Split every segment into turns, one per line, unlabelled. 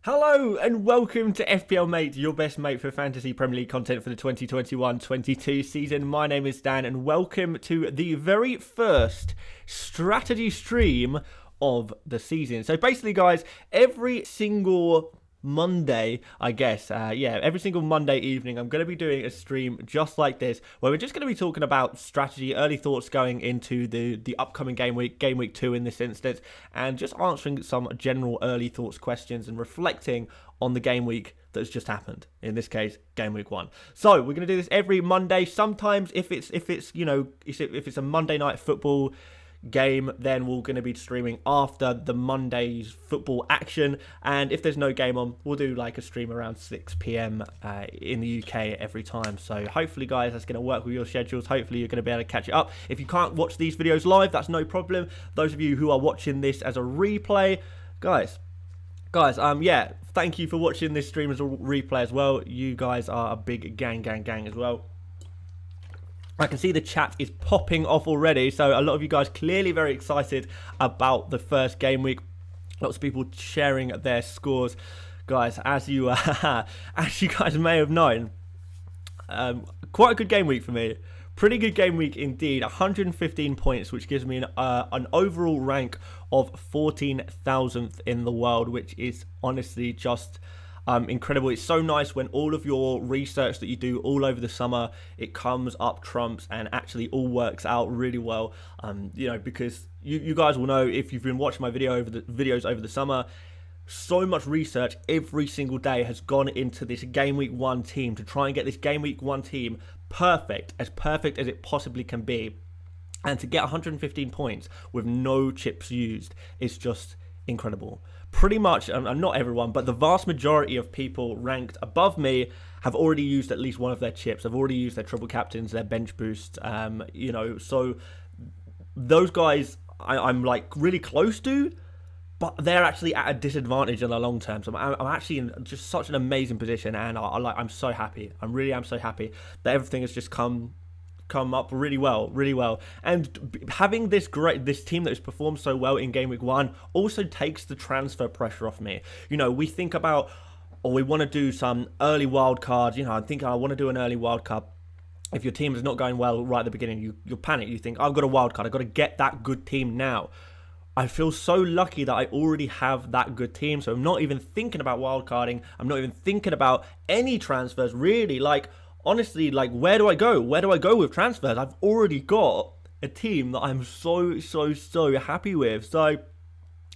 Hello and welcome to FPL Mate, your best mate for fantasy Premier League content for the 2021-22 season. My name is Dan and welcome to the very first strategy stream of the season. So basically guys, every single Monday, every single Monday evening, I'm going to be doing a stream just like this, where we're just going to be talking about strategy, early thoughts going into the upcoming game week 2 in this instance, and just answering some general early thoughts questions and reflecting on the game week that's just happened. In this case, game week 1. So we're going to do this every Monday. Sometimes if it's a Monday night football game, then we're going to be streaming after the Monday's football action, and if there's no game on, we'll do like a stream around 6 p.m. In the UK every time. So hopefully guys, that's going to work with your schedules. Hopefully you're going to be able to catch it up. If you can't watch these videos live, that's no problem. Those of you who are watching this as a replay, guys, thank you for watching this stream as a replay as well. You guys are a big gang as well. I can see the chat is popping off already, so a lot of you guys clearly very excited about the first game week. Lots of people sharing their scores, guys. As you guys may have known, quite a good game week for me. Pretty good game week indeed. 115 points, which gives me an overall rank of 14,000th in the world, which is honestly just incredible. It's so nice when all of your research that you do all over the summer, it comes up trumps and actually all works out really well. Because you guys will know, if you've been watching my videos over the summer, so much research every single day has gone into this game week 1 team to try and get this game week 1 team perfect as it possibly can be. And to get 115 points with no chips used is just incredible. Pretty much, and not everyone, but the vast majority of people ranked above me have already used at least one of their chips. Have already used their triple captains, their bench boost. So those guys I'm like really close to, but they're actually at a disadvantage in the long term. So I'm actually in just such an amazing position, and I'm so happy. I really am so happy that everything has just come up really well, and having this team that has performed so well in game week 1 also takes the transfer pressure off me. We think about, we want to do some early wild cards. I think I want to do an early wild card. If your team is not going well right at the beginning, you panic. You think, I've got a wild card, I've got to get that good team now. I feel so lucky that I already have that good team, so I'm not even thinking about wild carding. I'm not even thinking about any transfers really. Honestly, where do I go? Where do I go with transfers? I've already got a team that I'm so happy with. So,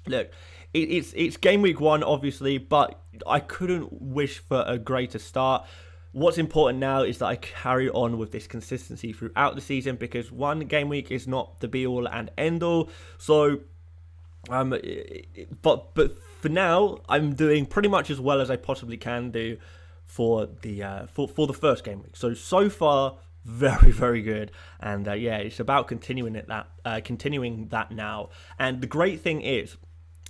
look, it's game week 1, obviously, but I couldn't wish for a greater start. What's important now is that I carry on with this consistency throughout the season, because one game week is not the be-all and end-all. So, but for now, I'm doing pretty much as well as I possibly can do for the first game week. So far, very good, and it's about continuing that now. And the great thing is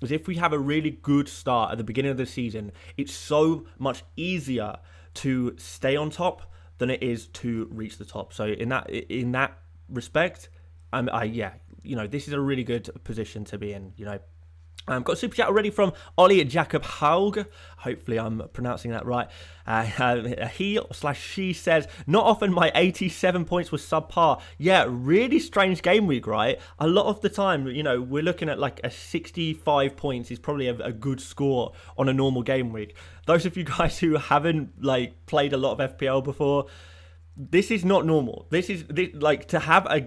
if we have a really good start at the beginning of the season, it's so much easier to stay on top than it is to reach the top. So in that respect, this is a really good position to be in. Got a super chat already from Ollie Jacob Haug. Hopefully I'm pronouncing that right. He/she says, not often my 87 points was subpar. Yeah, really strange game week, right? A lot of the time, we're looking at like a 65 points is probably a good score on a normal game week. Those of you guys who haven't played a lot of FPL before, this is not normal. This to have a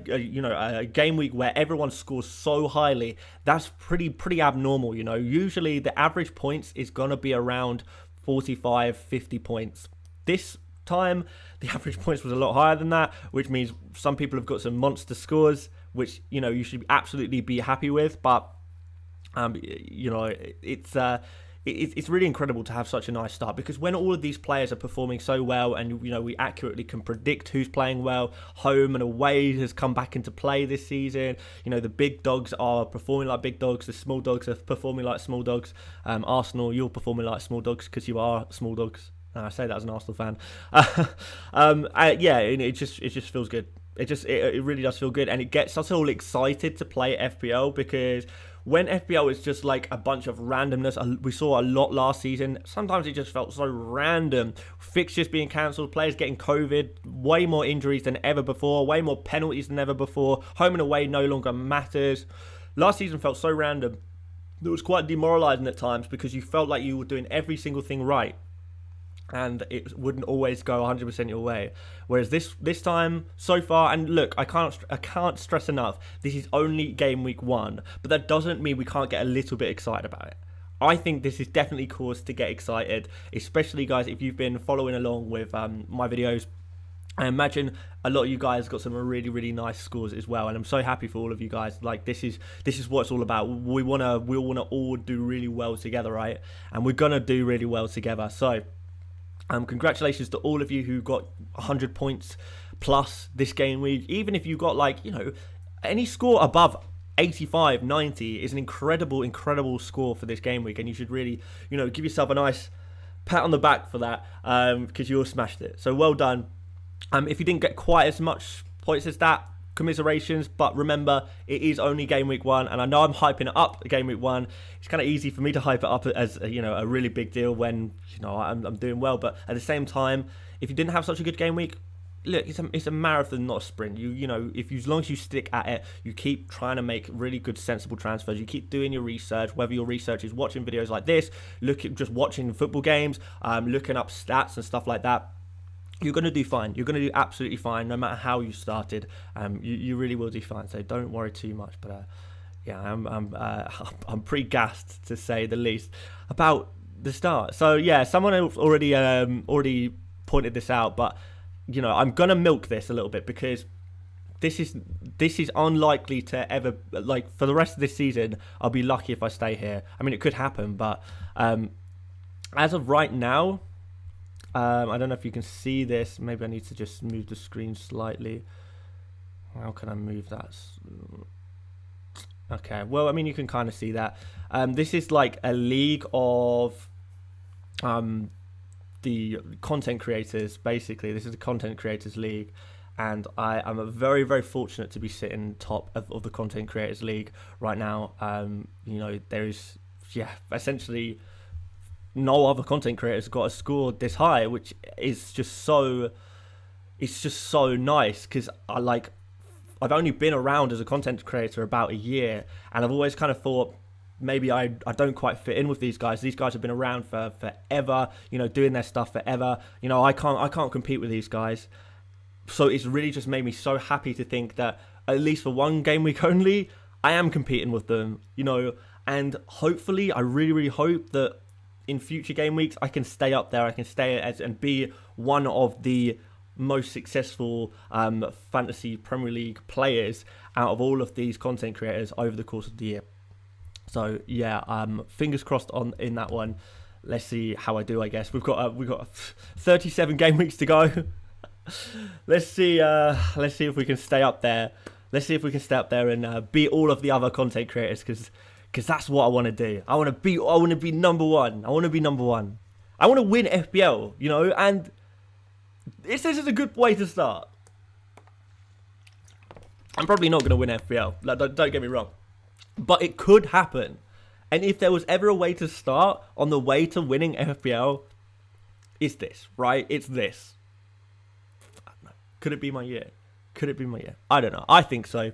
game week where everyone scores so highly. That's pretty abnormal. Usually the average points is gonna be around 45, 50 points. This time the average points was a lot higher than that, which means some people have got some monster scores, which you should absolutely be happy with. But it's really incredible to have such a nice start, because when all of these players are performing so well, and we accurately can predict who's playing well, home and away has come back into play this season. The big dogs are performing like big dogs, the small dogs are performing like small dogs. Arsenal, you're performing like small dogs because you are small dogs. I say that as an Arsenal fan. It just feels good. It really does feel good, and it gets us all excited to play FPL, because when FPL is just like a bunch of randomness, we saw a lot last season. Sometimes it just felt so random. Fixtures being cancelled, players getting COVID, way more injuries than ever before, way more penalties than ever before. Home and away no longer matters. Last season felt so random. It was quite demoralising at times because you felt like you were doing every single thing right, and it wouldn't always go 100% your way. Whereas this time so far, and look, I can't stress enough, this is only game week 1, but that doesn't mean we can't get a little bit excited about it. I think this is definitely cause to get excited, especially guys if you've been following along with my videos. I imagine a lot of you guys got some really, really nice scores as well, and I'm so happy for all of you guys. Like this is what it's all about. We wanna all do really well together, right? And we're gonna do really well together. So, congratulations to all of you who got 100 points plus this game week. Even if you got any score above 85, 90 is an incredible score for this game week, and you should really give yourself a nice pat on the back for that because you all smashed it. So well done. If you didn't get quite as much points as that, commiserations, but remember, it is only game week 1, and I know I'm hyping it up game week 1. It's kind of easy for me to hype it up as a really big deal when I'm doing well, but at the same time, if you didn't have such a good game week, look, it's a marathon, not a sprint. As long as you stick at it, you keep trying to make really good, sensible transfers. You keep doing your research, whether your research is watching videos like this, just watching football games, looking up stats and stuff like that. You're going to do fine. You're going to do absolutely fine, no matter how you started. You really will do fine. So don't worry too much. But yeah, I'm pretty gassed to say the least about the start. So yeah, someone else already pointed this out, but I'm gonna milk this a little bit because this is unlikely to ever, for the rest of this season. I'll be lucky if I stay here. I mean, it could happen, but as of right now. I don't know if you can see this. Maybe I need to just move the screen slightly. How can I move that? Okay, well, I mean, you can kind of see that. This is like a league of the content creators, basically. This is the content creators league. And I am very, very fortunate to be sitting top of the content creators league right now. There is, essentially... no other content creators got a score this high, which is just so nice because I've only been around as a content creator about a year, and I've always kind of thought maybe I don't quite fit in with these guys. These guys have been around for forever, doing their stuff forever. I can't compete with these guys. So it's really just made me so happy to think that at least for one game week only, I am competing with them, and hopefully I really, really hope that in future game weeks, I can stay up there. I can stay and be one of the most successful fantasy Premier League players out of all of these content creators over the course of the year. So yeah, fingers crossed in that one. Let's see how I do. I guess we've got 37 game weeks to go. Let's see if we can stay up there. Let's see if we can stay up there and beat all of the other content creators because that's what I want to do. I want to be number one. I want to win FPL, and this is a good way to start. I'm probably not going to win FPL. Don't get me wrong. But it could happen. And if there was ever a way to start on the way to winning FPL, it's this, right? It's this. Could it be my year? I don't know. I think so.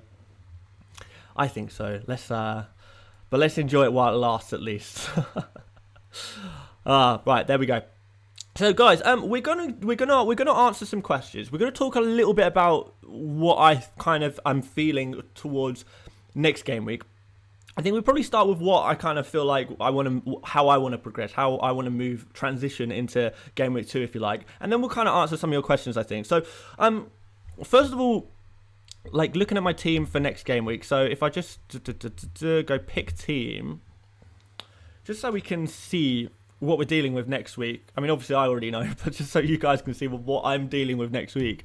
But let's enjoy it while it lasts, at least. Right, there we go. So, guys, we're gonna answer some questions. We're gonna talk a little bit about what I'm feeling towards next game week. I think we'll probably start with what I kind of feel like how I want to progress, how I want to transition into game week 2, if you like, and then we'll kind of answer some of your questions, I think. So, first of all, looking at my team for next game week. So if I just go pick team, just so we can see what we're dealing with next week. I mean, obviously I already know, but just so you guys can see what I'm dealing with next week.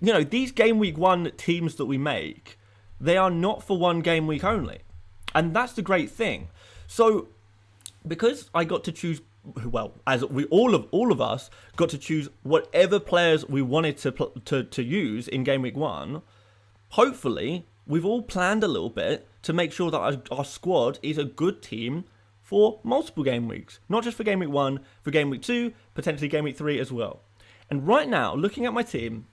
These game week 1 teams that we make, they are not for one game week only. And that's the great thing. So because I got to choose, well, as we all of us got to choose whatever players we wanted to use in game week 1. Hopefully, we've all planned a little bit to make sure that our squad is a good team for multiple game weeks. Not just for Game Week 1, for Game Week 2, potentially Game Week 3 as well. And right now, looking at my team,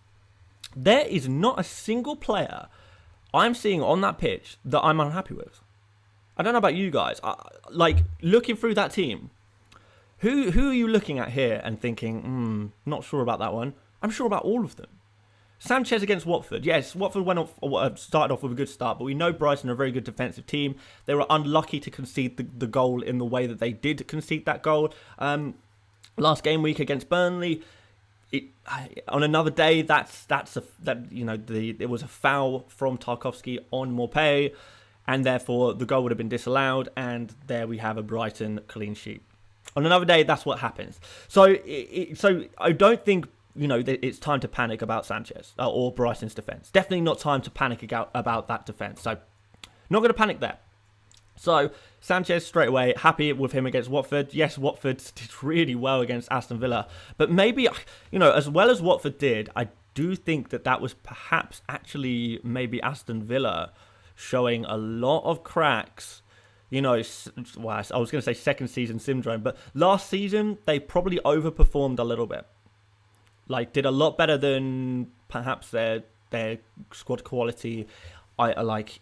there is not a single player I'm seeing on that pitch that I'm unhappy with. I don't know about you guys. Like, looking through that team, who are you looking at here and thinking, not sure about that one? I'm sure about all of them. Sanchez against Watford. Yes, Watford started off with a good start, but we know Brighton are a very good defensive team. They were unlucky to concede the goal in the way that they did concede that goal. Last game week against Burnley, on another day, it was a foul from Tarkowski on Maupay, and therefore the goal would have been disallowed, and there we have a Brighton clean sheet. On another day, that's what happens. So I don't think it's time to panic about Sanchez or Brighton's defence. Definitely not time to panic about that defence. So not going to panic there. So Sanchez straight away, happy with him against Watford. Yes, Watford did really well against Aston Villa. But maybe, as well as Watford did, I do think that was perhaps actually maybe Aston Villa showing a lot of cracks. I was going to say second season syndrome, but last season they probably overperformed a little bit. Like, did a lot better than perhaps their squad quality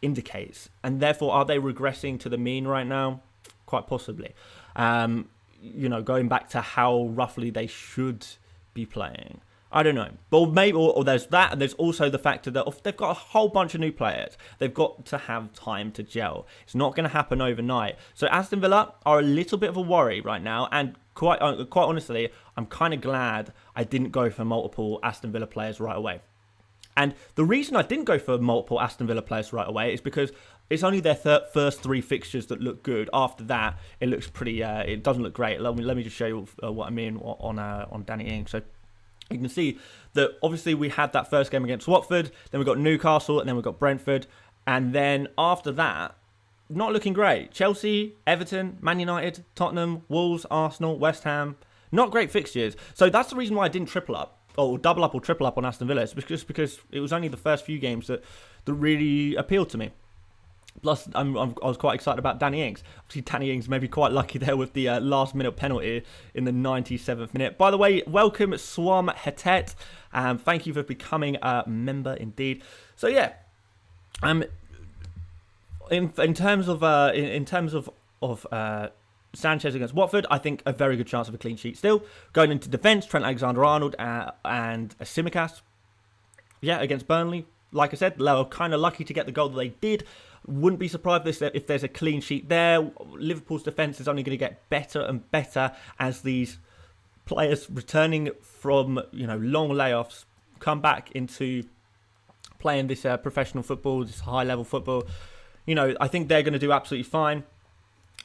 indicates, and therefore are they regressing to the mean right now? Quite possibly. Going back to how roughly they should be playing. I don't know, but maybe or there's that, and there's also the factor that they've got a whole bunch of new players. They've got to have time to gel. It's not going to happen overnight. So Aston Villa are a little bit of a worry right now, and quite honestly, I'm kind of glad I didn't go for multiple Aston Villa players right away. And the reason I didn't go for multiple Aston Villa players right away is because it's only their first three fixtures that look good. After that, it looks pretty. It doesn't look great. Let me just show you what I mean on Danny Ings. So you can see that obviously we had that first game against Watford, then we got Newcastle, and then we got Brentford, and then after that, not looking great. Chelsea, Everton, Man United, Tottenham, Wolves, Arsenal, West Ham. Not great fixtures. So that's the reason why I didn't triple up. Or double up or triple up on Aston Villa. It's just because it was only the first few games that really appealed to me. Plus, I was quite excited about Danny Ings. Obviously, Danny Ings may be quite lucky there with the last-minute penalty in the 97th minute. By the way, welcome Swam Hetet. Thank you for becoming a member indeed. So yeah, in terms of Sanchez against Watford, I think a very good chance of a clean sheet still. Going into defence, Trent Alexander-Arnold and Tsimikas. Yeah, against Burnley. Like I said, they were kind of lucky to get the goal that they did. Wouldn't be surprised if there's a clean sheet there. Liverpool's defence is only going to get better and better as these players returning from long layoffs come back into playing this professional football, this high-level football. I think they're going to do absolutely fine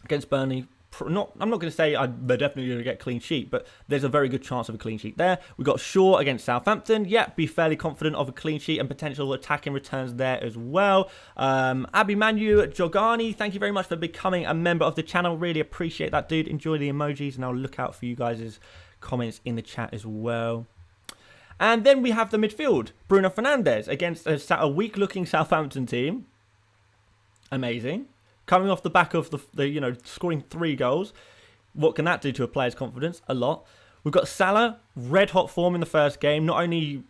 against Burnley. I'm not going to say they're definitely going to get a clean sheet, but there's a very good chance of a clean sheet there. We've got Shaw against Southampton. Yeah, be fairly confident of a clean sheet and potential attacking returns there as well. Abimanu Jogani, thank you very much for becoming a member of the channel. Really appreciate that, dude. Enjoy the emojis, and I'll look out for you guys' comments in the chat as well. And then we have the midfield. Bruno Fernandes against a weak-looking Southampton team. Amazing. Coming off the back of the scoring 3 goals. What can that do to a player's confidence? A lot. We've got Salah, red hot form in the first game. Not only,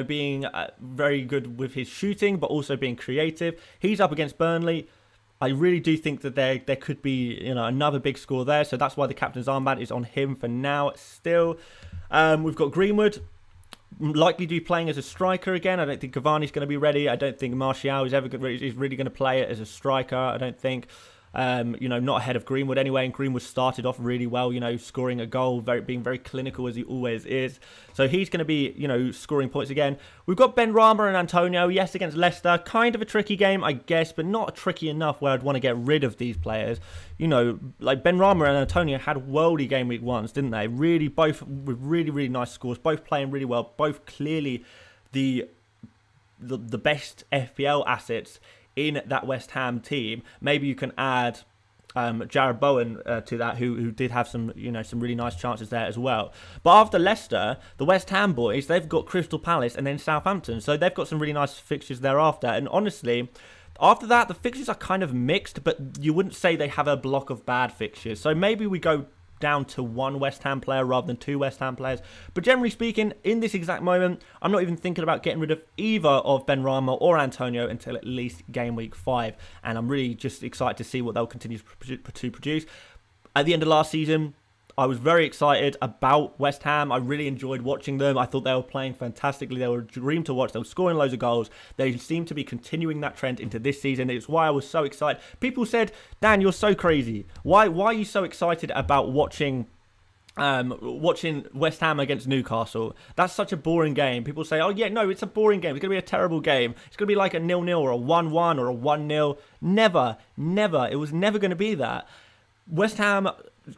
being very good with his shooting, but also being creative. He's up against Burnley. I really do think that there could be, another big score there. So that's why the captain's armband is on him for now still. We've got Greenwood. Likely to be playing as a striker again. I don't think Cavani's going to be ready. I don't think Martial is really going to play it as a striker. I don't think. Not ahead of Greenwood anyway. And Greenwood started off really well, scoring a goal, being very clinical as he always is. So he's going to be, scoring points again. We've got Benrahma and Antonio. Yes, against Leicester. Kind of a tricky game, I guess, but not tricky enough where I'd want to get rid of these players. Like Benrahma and Antonio had worldy game week ones, didn't they? Really, both with really, really nice scores. Both playing really well. Both clearly the best FPL assets in that West Ham team. Maybe you can add Jared Bowen to that, who did have some really nice chances there as well. But after Leicester, the West Ham boys, they've got Crystal Palace and then Southampton, so they've got some really nice fixtures thereafter. And honestly, After that, the fixtures are kind of mixed, but you wouldn't say they have a block of bad fixtures. So maybe we go down to one West Ham player rather than two West Ham players. But generally speaking, in this exact moment, I'm not even thinking about getting rid of either of Benrahma or Antonio until at least game week 5. And I'm really just excited to see what they'll continue to produce. At the end of last season, I was very excited about West Ham. I really enjoyed watching them. I thought they were playing fantastically. They were a dream to watch. They were scoring loads of goals. They seem to be continuing that trend into this season. It's why I was so excited. People said, Dan, you're so crazy. Why are you so excited about watching West Ham against Newcastle? That's such a boring game. People say, oh yeah, no, it's a boring game. It's going to be a terrible game. It's going to be like a 0-0 or a 1-1 or a 1-0. Never. It was never going to be that. West Ham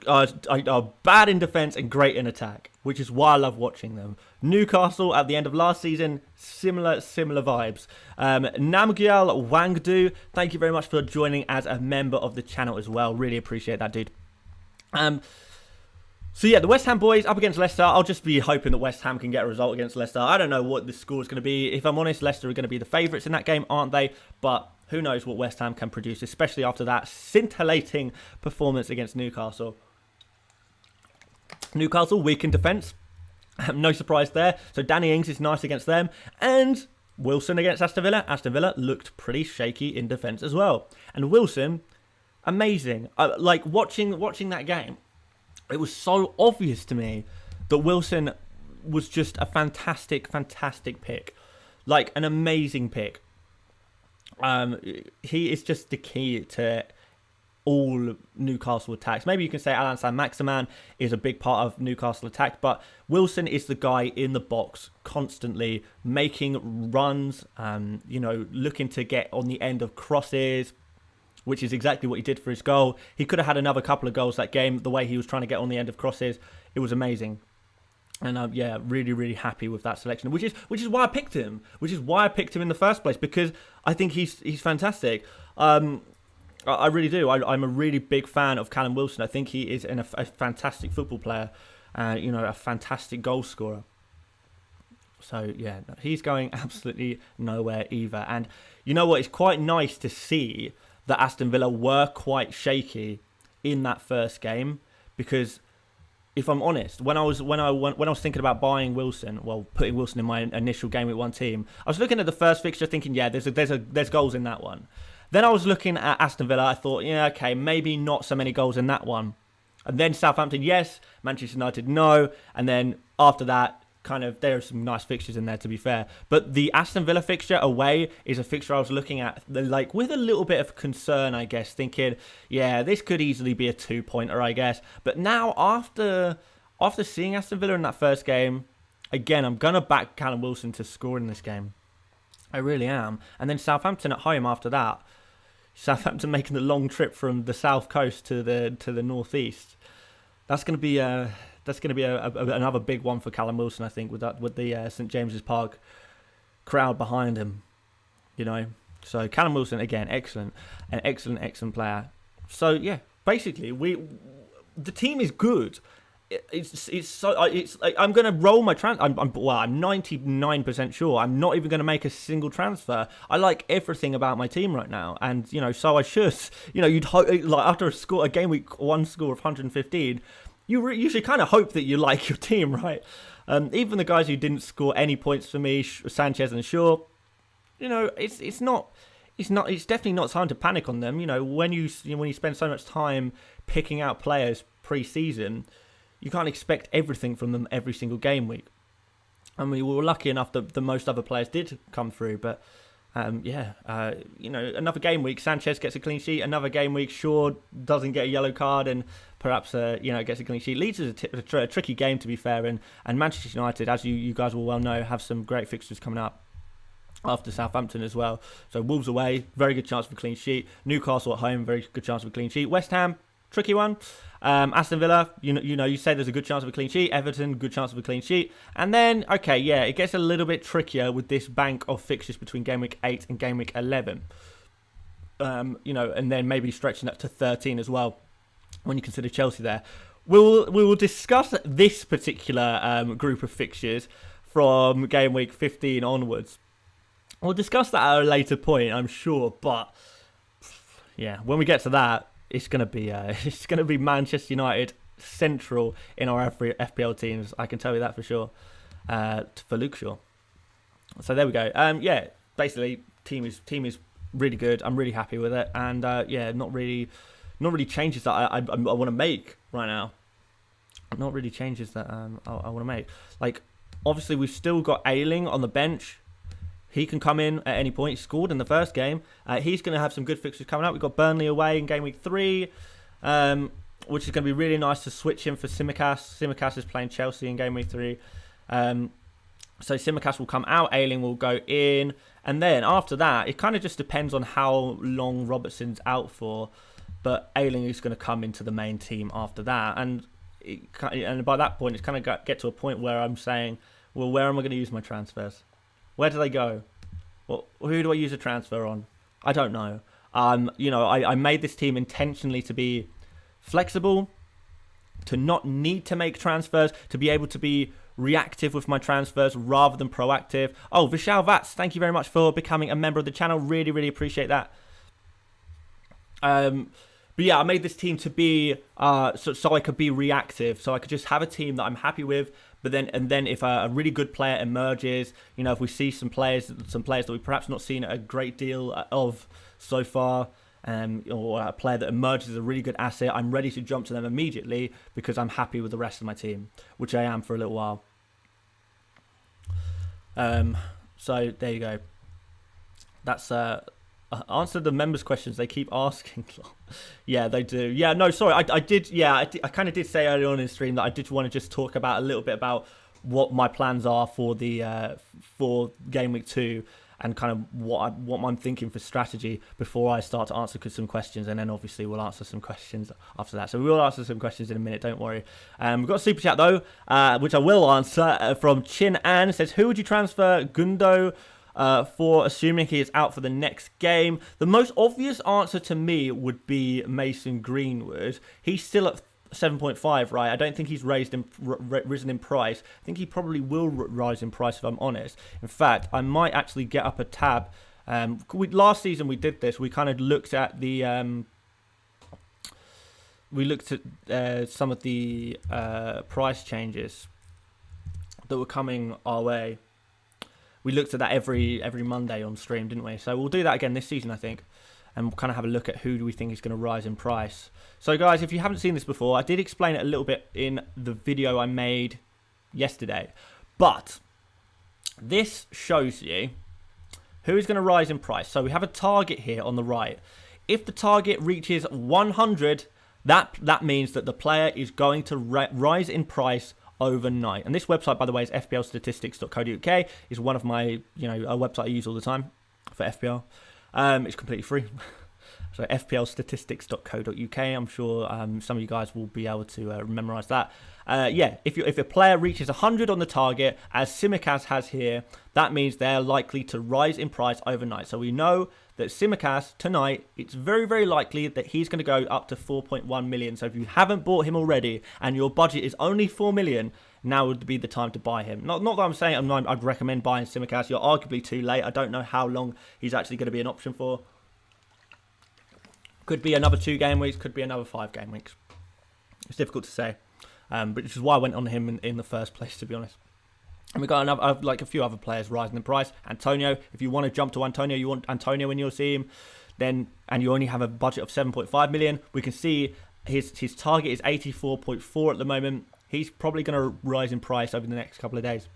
are bad in defence and great in attack, which is why I love watching them. Newcastle at the end of last season, similar vibes. Namgyal Wangdu, thank you very much for joining as a member of the channel as well. Really appreciate that, dude. So yeah, the West Ham boys up against Leicester. I'll just be hoping that West Ham can get a result against Leicester. I don't know what the score is going to be. If I'm honest, Leicester are going to be the favourites in that game, aren't they? But who knows what West Ham can produce, especially after that scintillating performance against Newcastle. Newcastle, weak in defence. No surprise there. So Danny Ings is nice against them. And Wilson against Aston Villa. Aston Villa looked pretty shaky in defence as well. And Wilson, amazing. Like watching that game, it was so obvious to me that Wilson was just a fantastic pick. Like an amazing pick. He is just the key to all Newcastle attacks. Maybe you can say Alan Saint-Maximin is a big part of Newcastle attack, but Wilson is the guy in the box constantly making runs, looking to get on the end of crosses, which is exactly what he did for his goal. He could have had another couple of goals that game, the way he was trying to get on the end of crosses. It was amazing. And really happy with that selection, which is why I picked him. Which is why I picked him in the first place, because I think he's fantastic. I really do. I'm a really big fan of Callum Wilson. I think he is a fantastic football player, a fantastic goal scorer. So yeah, he's going absolutely nowhere either. And you know what? It's quite nice to see that Aston Villa were quite shaky in that first game, because if I'm honest, when I was thinking about buying Wilson, putting Wilson in my initial Game Week 1 team, I was looking at the first fixture thinking, yeah, there's goals in that one. Then I was looking at Aston Villa, I thought, yeah, okay, maybe not so many goals in that one. And then Southampton, yes. Manchester United, no. And then after that, there are some nice fixtures in there, to be fair. But the Aston Villa fixture away is a fixture I was looking at with a little bit of concern, I guess, thinking, yeah, this could easily be a 2-pointer, I guess. But now, after seeing Aston Villa in that first game, again, I'm going to back Callum Wilson to score in this game. I really am. And then Southampton at home after that. Southampton making the long trip from the south coast to the northeast. That's going to be another big one for Callum Wilson, I think, with the St James's Park crowd behind him. So Callum Wilson again, excellent player. So yeah, basically the team is good. I'm going to roll my transfer. I'm 99% sure I'm not even going to make a single transfer. I like everything about my team right now, and so I should. You'd hope, after a game week 1 score of 115, you should kind of hope that you like your team, right? Even the guys who didn't score any points for me, Sanchez and Shaw, it's definitely not time to panic on them. When you spend so much time picking out players pre-season, you can't expect everything from them every single game week. And we were lucky enough that most other players did come through, but another game week, Sanchez gets a clean sheet. Another game week, Shaw doesn't get a yellow card and perhaps gets a clean sheet. Leeds is a tricky game, to be fair, and Manchester United, as you guys will well know, have some great fixtures coming up after Southampton as well. So Wolves away, very good chance for a clean sheet. Newcastle at home, very good chance for a clean sheet. West Ham, tricky one. Aston Villa, you say there's a good chance of a clean sheet. Everton, good chance of a clean sheet. And then, it gets a little bit trickier with this bank of fixtures between Game Week 8 and Game Week 11. And then maybe stretching up to 13 as well, when you consider Chelsea there. We will discuss this particular group of fixtures from Game Week 15 onwards. We'll discuss that at a later point, I'm sure. But yeah, when we get to that, it's gonna be Manchester United central in our FPL teams. I can tell you that for sure. For Luke Shaw. So there we go. Yeah, basically team is really good. I'm really happy with it, and yeah, not really changes that I want to make right now. Not really changes that I want to make. Like, obviously we've still got Ayling on the bench. He can come in at any point. He scored in the first game. He's going to have some good fixtures coming up. We've got Burnley away in Gameweek 3, which is going to be really nice to switch in for Tsimikas. Tsimikas is playing Chelsea in Gameweek 3. So Tsimikas will come out, Ayling will go in. And then after that, it kind of just depends on how long Robertson's out for. But Ayling is going to come into the main team after that. And by that point, it's kind of get to a point where I'm saying, well, where am I going to use my transfers? Where do they go? Well, who do I use a transfer on? I don't know. I made this team intentionally to be flexible, to not need to make transfers, to be able to be reactive with my transfers rather than proactive. Oh, Vishal Vats, thank you very much for becoming a member of the channel. Really, really appreciate that. But yeah, I made this team to be so I could be reactive, so I could just have a team that I'm happy with. But then if a really good player emerges, if we see some players that we've perhaps not seen a great deal of so far, or a player that emerges as a really good asset, I'm ready to jump to them immediately because I'm happy with the rest of my team, which I am for a little while. So there you go. That's answer the members' questions they keep asking. Yeah, they do. Yeah, no, sorry, I did. Yeah, I kind of did say earlier on in the stream that I did want to just talk about a little bit about what my plans are for the for Game Week 2 and kind of what I'm thinking for strategy before I start to answer some questions, and then obviously we'll answer some questions after that. So we will answer some questions in a minute, don't worry. We've got a super chat though, which I will answer from Chin Ann. It says, who would you transfer Gundo for, assuming he is out for the next game? The most obvious answer to me would be Mason Greenwood. He's still at 7.5, right? I don't think he's risen in price. I think he probably will rise in price, if I'm honest. In fact, I might actually get up a tab. Last season we did this. We kind of looked at the some of the price changes that were coming our way. We looked at that every Monday on stream, didn't we? So we'll do that again this season, I think. And we'll kind of have a look at who do we think is going to rise in price. So guys, if you haven't seen this before, I did explain it a little bit in the video I made yesterday. But this shows you who is going to rise in price. So we have a target here on the right. If the target reaches 100, that means that the player is going to rise in price overnight. And this website, by the way, is fplstatistics.co.uk. Is one of my, a website I use all the time for FPL. It's completely free. So fplstatistics.co.uk. I'm sure some of you guys will be able to memorize that. Yeah, if a player reaches 100 on the target, as Tsimikas has here, that means they're likely to rise in price overnight. So we know that Tsimikas tonight, it's very, very likely that he's going to go up to 4.1 million. So if you haven't bought him already and your budget is only 4 million, now would be the time to buy him. Not that I'm saying I'd recommend buying Tsimikas. You're arguably too late. I don't know how long he's actually going to be an option for. Could be another 2 game weeks, could be another 5 game weeks. It's difficult to say. But which is why I went on him in the first place, to be honest. And we've got a few other players rising in price. Antonio, if you want to jump to Antonio, you want Antonio in your team, and you only have a budget of 7.5 million, we can see his target is 84.4 at the moment. He's probably going to rise in price over the next couple of days.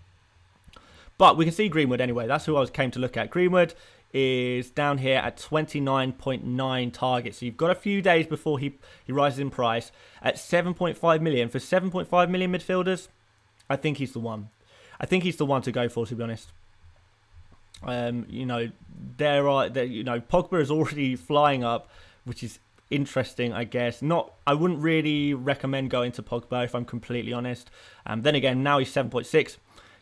But we can see Greenwood anyway. That's who I came to look at. Greenwood is down here at 29.9 targets. So you've got a few days before he rises in price at 7.5 million. For 7.5 million midfielders, I think he's the one. I think he's the one to go for, to be honest. Pogba is already flying up, which is interesting, I guess. I wouldn't really recommend going to Pogba, if I'm completely honest. Then again, now he's 7.6.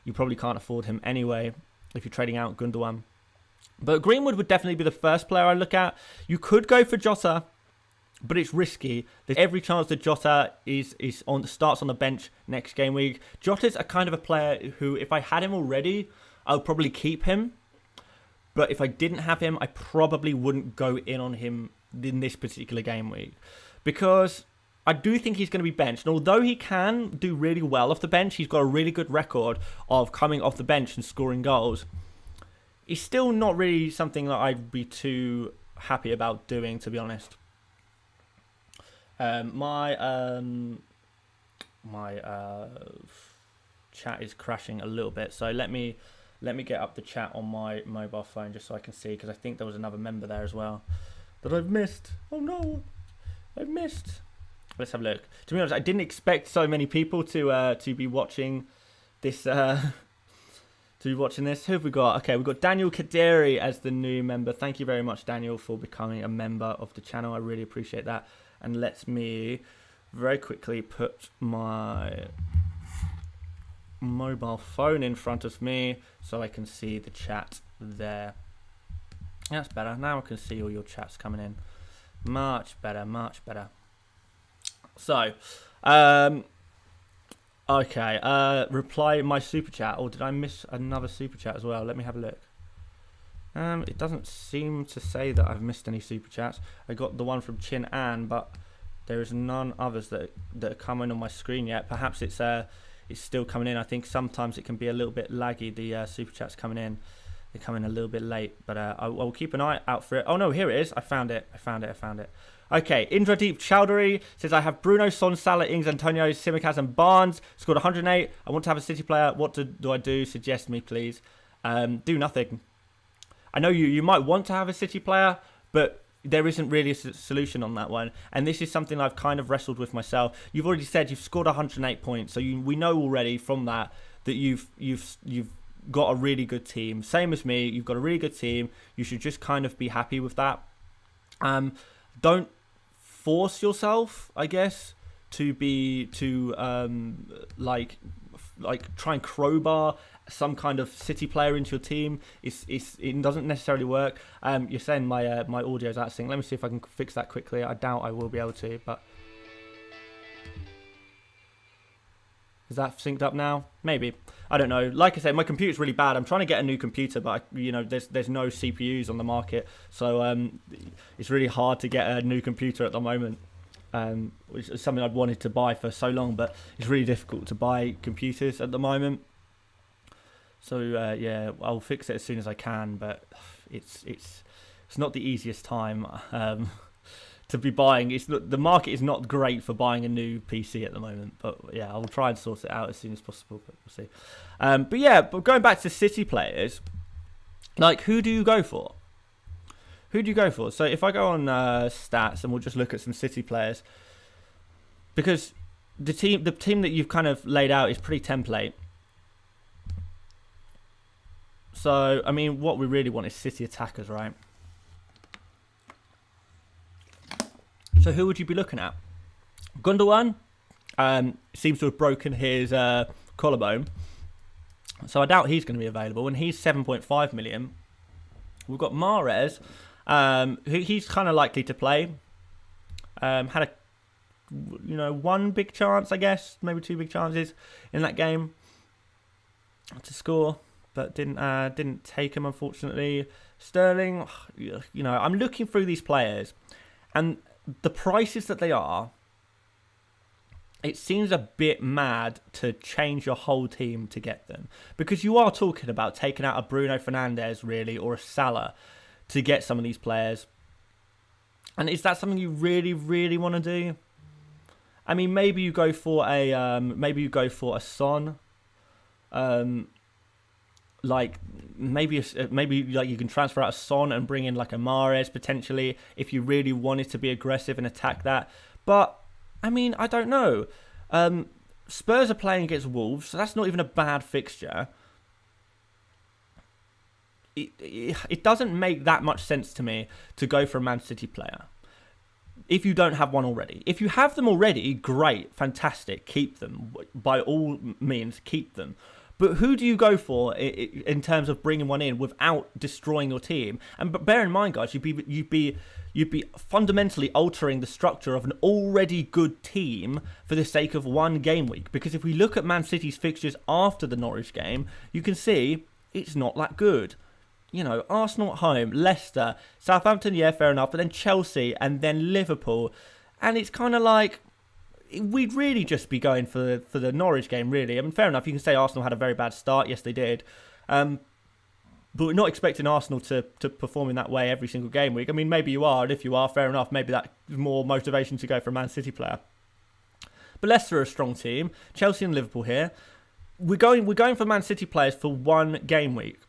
You probably can't afford him anyway if you're trading out Gundogan. But Greenwood would definitely be the first player I look at. You could go for Jota, but it's risky. There's every chance that Jota starts on the bench next game week. Jota's a kind of a player who, if I had him already, I would probably keep him. But if I didn't have him, I probably wouldn't go in on him in this particular game week, because I do think he's going to be benched. And although he can do really well off the bench, he's got a really good record of coming off the bench and scoring goals. It's still not really something that I'd be too happy about doing, to be honest. My chat is crashing a little bit, so let me get up the chat on my mobile phone just so I can see, because I think there was another member there as well that I've missed. Oh no, I've missed. Let's have a look. To be honest, I didn't expect so many people to be watching this. To be watching this. Who have we got? Okay, we've got Daniel Kaderi as the new member. Thank you very much, Daniel, for becoming a member of the channel. I really appreciate that. And let me very quickly put my mobile phone in front of me so I can see the chat there. That's better. Now I can see all your chats coming in. Much better, much better. So, okay, reply my super chat. Or did I miss another super chat as well? Let me have a look. It doesn't seem to say that I've missed any super chats. I got the one from Chin Ann, but there is none others that are coming on my screen yet. Perhaps it's still coming in. I think sometimes it can be a little bit laggy, the super chats coming in. They come in a little bit late, but I'll keep an eye out for it. Oh no, here it is. I found it. Okay, Indradeep Chowdhury says, I have Bruno, Son, Salah, Ings, Antonio, Simicaz and Barnes. Scored 108. I want to have a City player. What do I do? Suggest me, please. Do nothing. I know you might want to have a City player, but there isn't really a solution on that one. And this is something I've kind of wrestled with myself. You've already said you've scored 108 points. So we know already from that you've got a really good team. Same as me. You've got a really good team. You should just kind of be happy with that. Don't force yourself, I guess, to like try and crowbar some kind of City player into your team. It doesn't necessarily work. You're saying my audio's out of sync. Let me see if I can fix that quickly. I doubt I will be able to, but is that synced up now? Maybe. I don't know. Like I said, my computer's really bad. I'm trying to get a new computer, but there's no CPUs on the market, so it's really hard to get a new computer at the moment. Which is something I'd wanted to buy for so long, but it's really difficult to buy computers at the moment. So yeah, I'll fix it as soon as I can, but it's not the easiest time to be buying. The market is not great for buying a new PC at the moment, but yeah, I'll try and sort it out as soon as possible, but we'll see. But yeah, but going back to City players, like, who do you go for? Who do you go for? So if I go on stats and we'll just look at some City players, because the team that you've kind of laid out is pretty template. So I mean, what we really want is City attackers, right? So who would you be looking at? Gundogan seems to have broken his collarbone, so I doubt he's going to be available, and he's 7.5 million. We've got Mahrez, he's kind of likely to play. Had one big chance, I guess, maybe two big chances in that game to score, but didn't take him, unfortunately. Sterling, I'm looking through these players, and the prices that they are, it seems a bit mad to change your whole team to get them, because you are talking about taking out a Bruno Fernandes, really, or a Salah to get some of these players. And is that something you really, really want to do? I mean, maybe you go for a Son. Maybe you can transfer out a Son and bring in like a Mahrez potentially if you really wanted to be aggressive and attack that. But I mean, I don't know. Spurs are playing against Wolves, so that's not even a bad fixture. It doesn't make that much sense to me to go for a Man City player if you don't have one already. If you have them already, great, fantastic, keep them. By all means, keep them. But who do you go for in terms of bringing one in without destroying your team? And bear in mind, guys, you'd be fundamentally altering the structure of an already good team for the sake of one game week. Because if we look at Man City's fixtures after the Norwich game, you can see it's not that good. Arsenal at home, Leicester, Southampton, yeah, fair enough, but then Chelsea and then Liverpool. And it's kind of like, we'd really just be going for the Norwich game, really. I mean, fair enough, you can say Arsenal had a very bad start. Yes, they did. But we're not expecting Arsenal to perform in that way every single game week. I mean, maybe you are, and if you are, fair enough. Maybe that's more motivation to go for a Man City player. But Leicester are a strong team. Chelsea and Liverpool here. We're going for Man City players for one game week.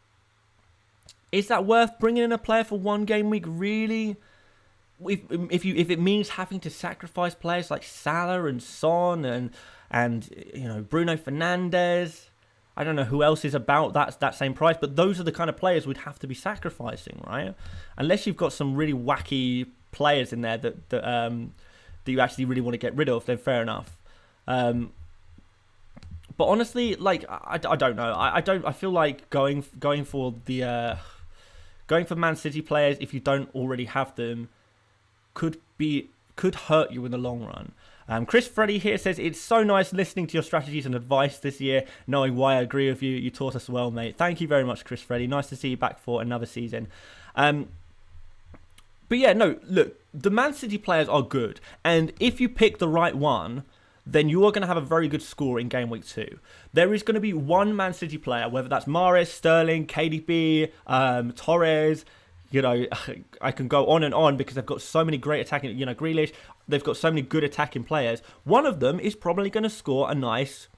Is that worth bringing in a player for one game week? Really? If it means having to sacrifice players like Salah and Son and Bruno Fernandes. I don't know who else is about that same price, but those are the kind of players we'd have to be sacrificing, right? Unless you've got some really wacky players in there that you actually really want to get rid of, then fair enough. But honestly, like I don't know. I feel like going for Man City players if you don't already have them could hurt you in the long run. Chris Freddy here says, it's so nice listening to your strategies and advice this year, knowing why I agree with you. You taught us well, mate. Thank you very much, Chris Freddy. Nice to see you back for another season. But yeah, no, look, the Man City players are good. And if you pick the right one, then you are going to have a very good score in Game Week 2. There is going to be one Man City player, whether that's Mahrez, Sterling, KDB, Torres. I can go on and on because they've got so many great attacking, Grealish. They've got so many good attacking players. One of them is probably going to score a nice,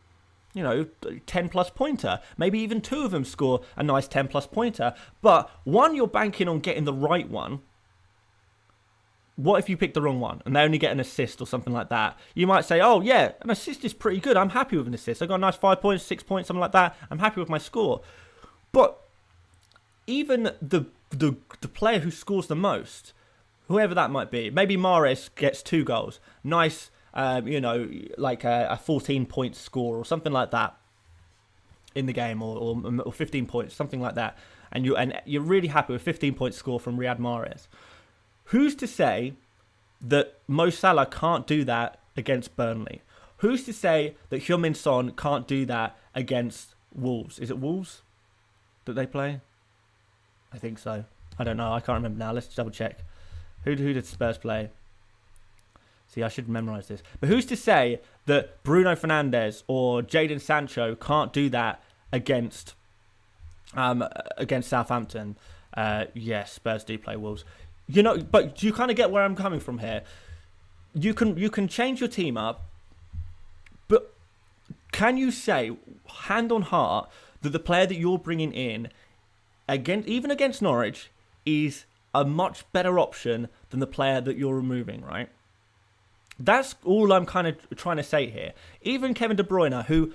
10-plus pointer. Maybe even two of them score a nice 10-plus pointer. But one, you're banking on getting the right one. What if you pick the wrong one and they only get an assist or something like that? You might say, oh, yeah, an assist is pretty good. I'm happy with an assist. I got a nice 5 points, 6 points, something like that. I'm happy with my score. But even the player who scores the most, whoever that might be, maybe Mahrez gets 2 goals, nice, like a 14-point score or something like that in the game, or 15 points, something like that, and you're really happy with 15-point score from Riyad Mahrez. Who's to say that Mo Salah can't do that against Burnley? Who's to say that Heung-min Son can't do that against Wolves? Is it Wolves that they play? I think so. I don't know. I can't remember now. Let's double check. Who did Spurs play? See, I should memorise this. But who's to say that Bruno Fernandes or Jadon Sancho can't do that against Southampton? Yes, Spurs do play Wolves. But do you kind of get where I'm coming from here? You can change your team up, but can you say, hand on heart, that the player that you're bringing in even against Norwich is a much better option than the player that you're removing, right? That's all I'm kind of trying to say here. Even Kevin De Bruyne, who,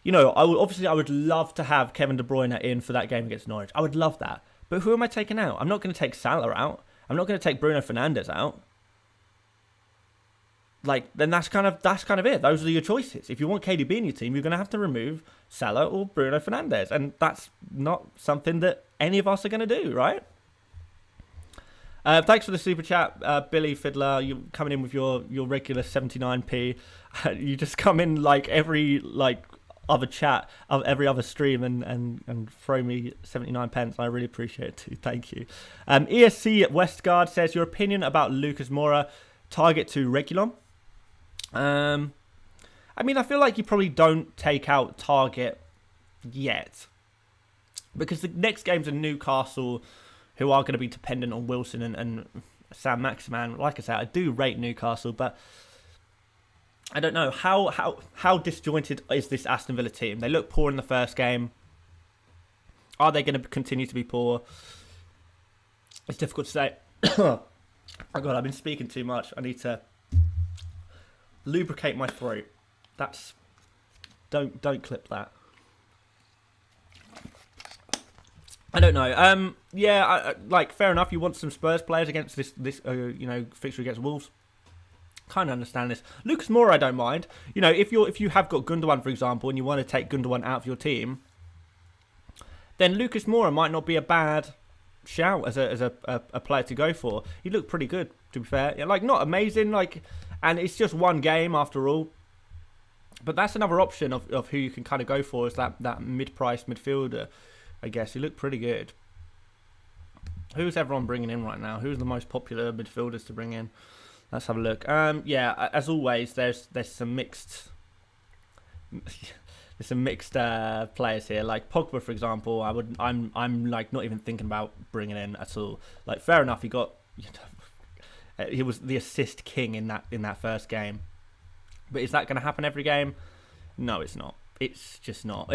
I would love to have Kevin De Bruyne in for that game against Norwich. I would love that. But who am I taking out? I'm not going to take Salah out. I'm not going to take Bruno Fernandes out. Then that's kind of it. Those are your choices. If you want KDB in your team, you're going to have to remove Salah or Bruno Fernandes, and that's not something that any of us are going to do, right? Thanks for the super chat, Billy Fiddler. You're coming in with your regular 79p. You just come in every other chat of every other stream and throw me 79 pence. I really appreciate it too. Thank you. ESC Westgard says, your opinion about Lucas Moura, target to Reguilon. I feel like you probably don't take out Target yet, because the next games are Newcastle, who are going to be dependent on Wilson and Sam Maximan. Like I said, I do rate Newcastle, but I don't know how disjointed is this Aston Villa team. They look poor in the first game. Are they going to continue to be poor? It's difficult to say. Oh God, I've been speaking too much. I need to lubricate my throat. Don't clip that. I don't know. Fair enough. You want some Spurs players against this fixture against Wolves. Kind of understand this. Lucas Moura, I don't mind. If you have got Gundogan, for example, and you want to take Gundogan out of your team, then Lucas Moura might not be a bad shout as a player to go for. He looked pretty good, to be fair. Not amazing, and it's just one game after all. But that's another option of who you can kind of go for, is that mid-priced midfielder, I guess. He looked pretty good. Who's everyone bringing in right now? Who's the most popular midfielders to bring in? Let's have a look. Yeah, as always, there's some mixed there's some mixed players here. Like Pogba, for example, I'm like not even thinking about bringing in at all. Like, fair enough, he was the assist king in that first game, but is that going to happen every game? No, it's not. It's just not.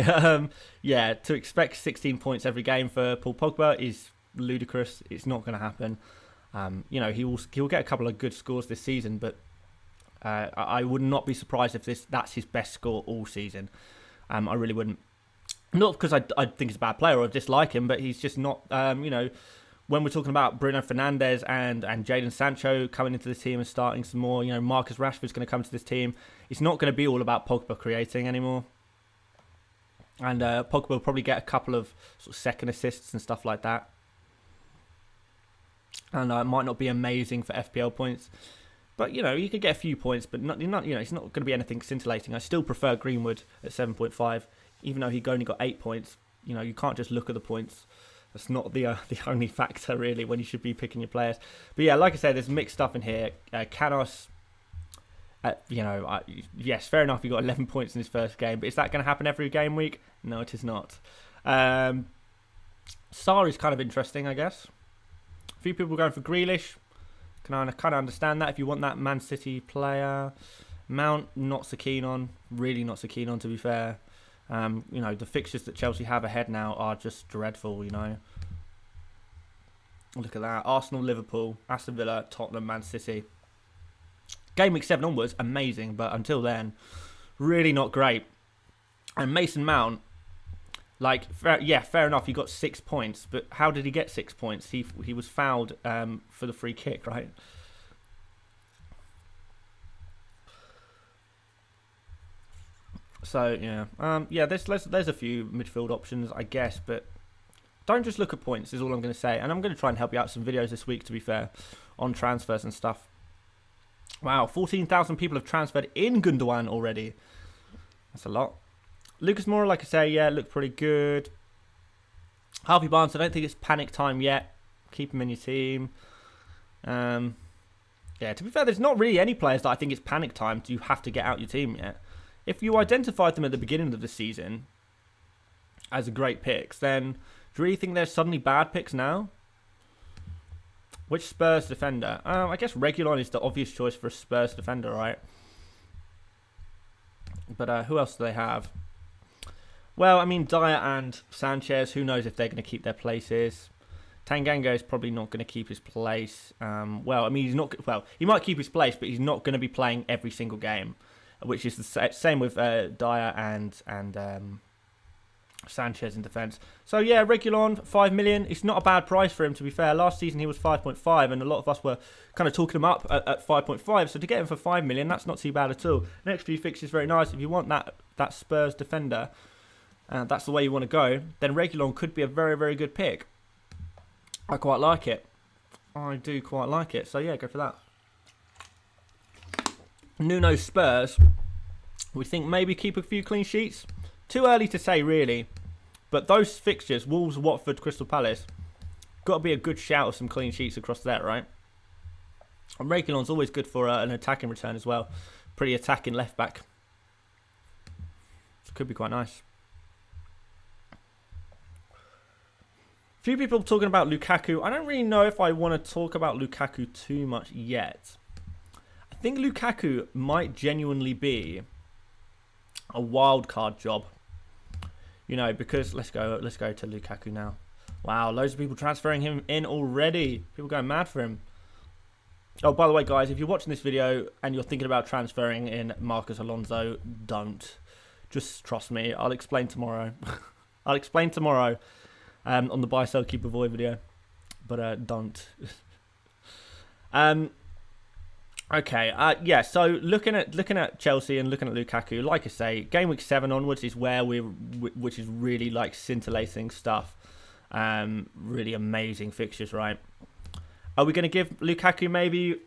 Yeah, to expect 16 points every game for Paul Pogba is ludicrous. It's not going to happen. He'll get a couple of good scores this season, but I would not be surprised if that's his best score all season. I really wouldn't. Not because I think he's a bad player or dislike him, but he's just not. When we're talking about Bruno Fernandes and Jadon Sancho coming into the team and starting some more, Marcus Rashford's going to come to this team. It's not going to be all about Pogba creating anymore. And Pogba will probably get a couple of sort of second assists and stuff like that. And it might not be amazing for FPL points. But, you could get a few points, but it's not going to be anything scintillating. I still prefer Greenwood at 7.5, even though he only got 8 points. You can't just look at the points. That's not the only factor, really, when you should be picking your players. But, yeah, like I said, there's mixed stuff in here. Canos, yes, fair enough, he got 11 points in his first game. But is that going to happen every game week? No, it is not. Sarr is kind of interesting, I guess. A few people going for Grealish. Can I kind of understand that if you want that Man City player. Mount, not so keen on. Really not so keen on, to be fair. The fixtures that Chelsea have ahead now are just dreadful, Look at that. Arsenal, Liverpool, Aston Villa, Tottenham, Man City. Game week 7 onwards, amazing. But until then, really not great. And Mason Mount, fair enough, he got 6 points, but how did he get 6 points? He was fouled for the free kick, right? So there's a few midfield options, I guess, but don't just look at points is all I'm going to say. And I'm going to try and help you out with some videos this week, to be fair, on transfers and stuff. Wow, 14,000 people have transferred in Gundogan already. That's a lot. Lucas Moura, like I say, looked pretty good. Harvey Barnes, I don't think it's panic time yet. Keep him in your team. To be fair, there's not really any players that I think it's panic time. You have to get out your team yet. If you identified them at the beginning of the season as great picks, then do you really think they're suddenly bad picks now? Which Spurs defender? I guess Reguilon is the obvious choice for a Spurs defender, right? But who else do they have? Well, I mean, Dyer and Sanchez, who knows if they're going to keep their places. Tanganga is probably not going to keep his place. He might keep his place, but he's not going to be playing every single game, which is the same with Dyer and Sanchez in defence. So, yeah, Reguilon, 5 million. It's not a bad price for him, to be fair. Last season, he was 5.5, and a lot of us were kind of talking him up at 5.5. So, to get him for 5 million, that's not too bad at all. Next few fixtures, very nice. If you want that Spurs defender, that's the way you want to go, then Reguilon could be a very, very good pick. I quite like it. I do quite like it. So, yeah, go for that. Nuno Spurs. We think maybe keep a few clean sheets. Too early to say, really. But those fixtures, Wolves, Watford, Crystal Palace, got to be a good shout of some clean sheets across that, right? And Reguilon's always good for an attacking return as well. Pretty attacking left back. So could be quite nice. Few people talking about Lukaku. I don't really know if I want to talk about Lukaku too much yet. I think Lukaku might genuinely be a wild card job. Because let's go to Lukaku now. Wow, loads of people transferring him in already. People going mad for him. Oh, by the way, guys, if you're watching this video and you're thinking about transferring in Marcus Alonso, don't. Just trust me. I'll explain tomorrow. I'll explain tomorrow on the buy, sell, keep, avoid video. But don't. Okay. So looking at Chelsea and looking at Lukaku, like I say, game week 7 onwards is where which is really like scintillating stuff. Really amazing fixtures, right? Are we going to give Lukaku maybe